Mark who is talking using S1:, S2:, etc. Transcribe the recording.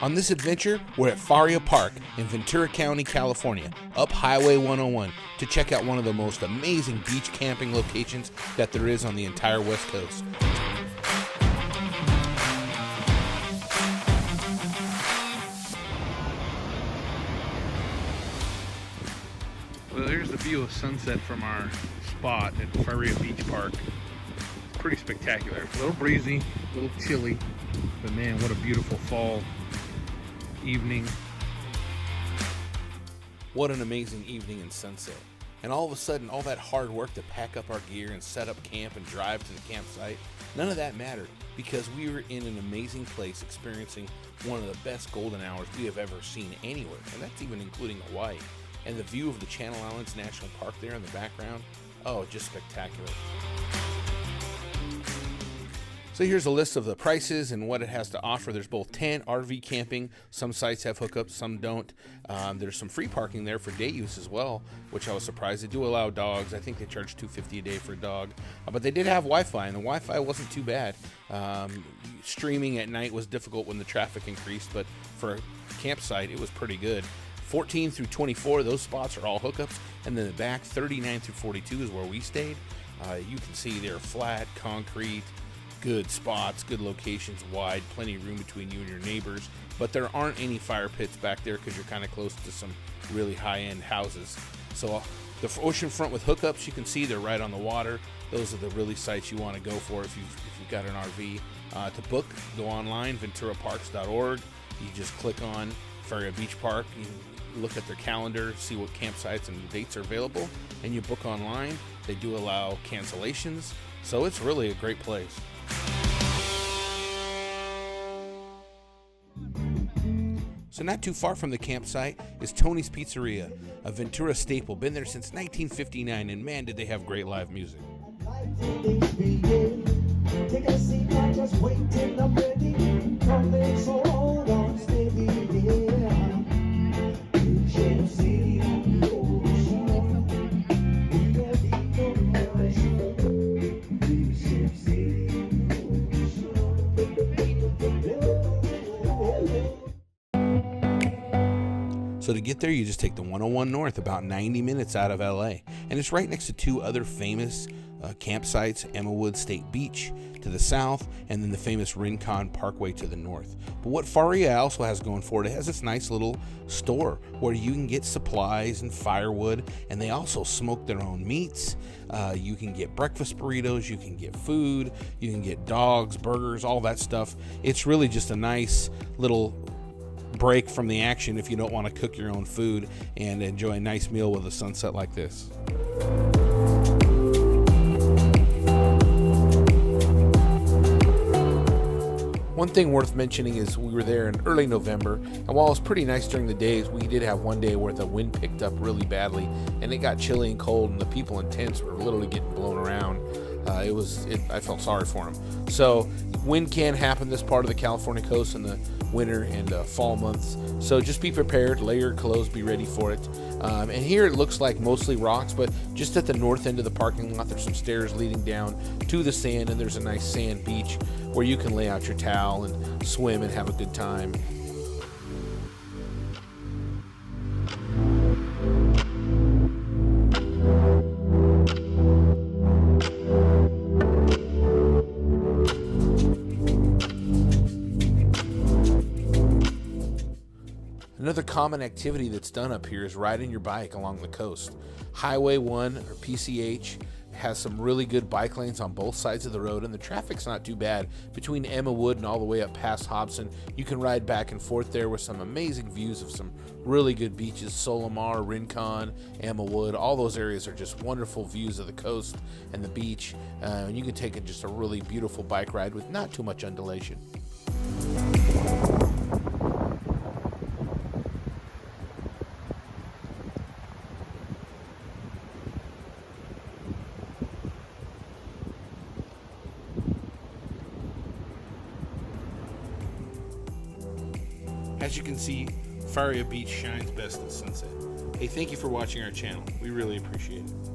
S1: On this adventure, we're at Faria Park in Ventura County, California, up Highway 101 to check out one of the most amazing beach camping locations that there is on the entire West Coast.
S2: Well, here's the view of sunset from our spot at Faria Beach Park. It's pretty spectacular. A little breezy, a little chilly, but man, what a beautiful fall evening.
S1: What an amazing evening and sunset. And all of a sudden, all that hard work to pack up our gear and set up camp and drive to the campsite, none of that mattered because we were in an amazing place experiencing one of the best golden hours we have ever seen anywhere, and that's even including Hawaii. And the view of the Channel Islands National Park there in the background, oh, just spectacular. So here's a list of the prices and what it has to offer. There's both tent, RV camping. Some sites have hookups, some don't. There's some free parking there for day use as well, which I was surprised. They do allow dogs. I think they charge $2.50 a day for a dog. But they did have Wi-Fi, and the Wi-Fi wasn't too bad. Streaming at night was difficult when the traffic increased, but for a campsite, it was pretty good. 14 through 24, those spots are all hookups. And then the back, 39 through 42 is where we stayed. You can see they're flat, concrete, good spots, good locations, wide, plenty of room between you and your neighbors, but there aren't any fire pits back there because you're kind of close to some really high-end houses. So the oceanfront with hookups, you can see they're right on the water. Those are the really sites you want to go for if you've got an RV. To book, go online, venturaparks.org. You just click on Faria Beach Park. You look at their calendar, see what campsites and dates are available, and you book online. They do allow cancellations, so it's really a great place. So not too far from the campsite is Tony's Pizzeria, a Ventura staple. Been there since 1959, and man, did they have great live music. Take a seat, just wait till I'm ready. Come so hold on steady. So to get there, you just take the 101 North, about 90 minutes out of LA. And it's right next to two other famous campsites, Emmawood State Beach to the south, and then the famous Rincon Parkway to the north. But what Faria also has going for it, it has this nice little store where you can get supplies and firewood, and they also smoke their own meats. You can get breakfast burritos, you can get food, you can get dogs, burgers, all that stuff. It's really just a nice little break from the action if you don't want to cook your own food and enjoy a nice meal with a sunset like this. One thing worth mentioning is we were there in early November, and while it was pretty nice during the days, we did have one day where the wind picked up really badly and it got chilly and cold, and the people in tents were literally getting blown around. I felt sorry for them. So wind can happen this part of the California coast in the winter and fall months. So just be prepared, layer your clothes, be ready for it. And here it looks like mostly rocks, but just at the north end of the parking lot, there's some stairs leading down to the sand, and there's a nice sand beach where you can lay out your towel and swim and have a good time. Another common activity that's done up here is riding your bike along the coast. Highway 1, or PCH, has some really good bike lanes on both sides of the road, and the traffic's not too bad. Between Emmawood and all the way up past Hobson, you can ride back and forth there with some amazing views of some really good beaches. Solimar, Rincon, Emmawood, all those areas are just wonderful views of the coast and the beach. And you can take just a really beautiful bike ride with not too much undulation. As you can see, Faria Beach shines best at sunset. Hey, thank you for watching our channel. We really appreciate it.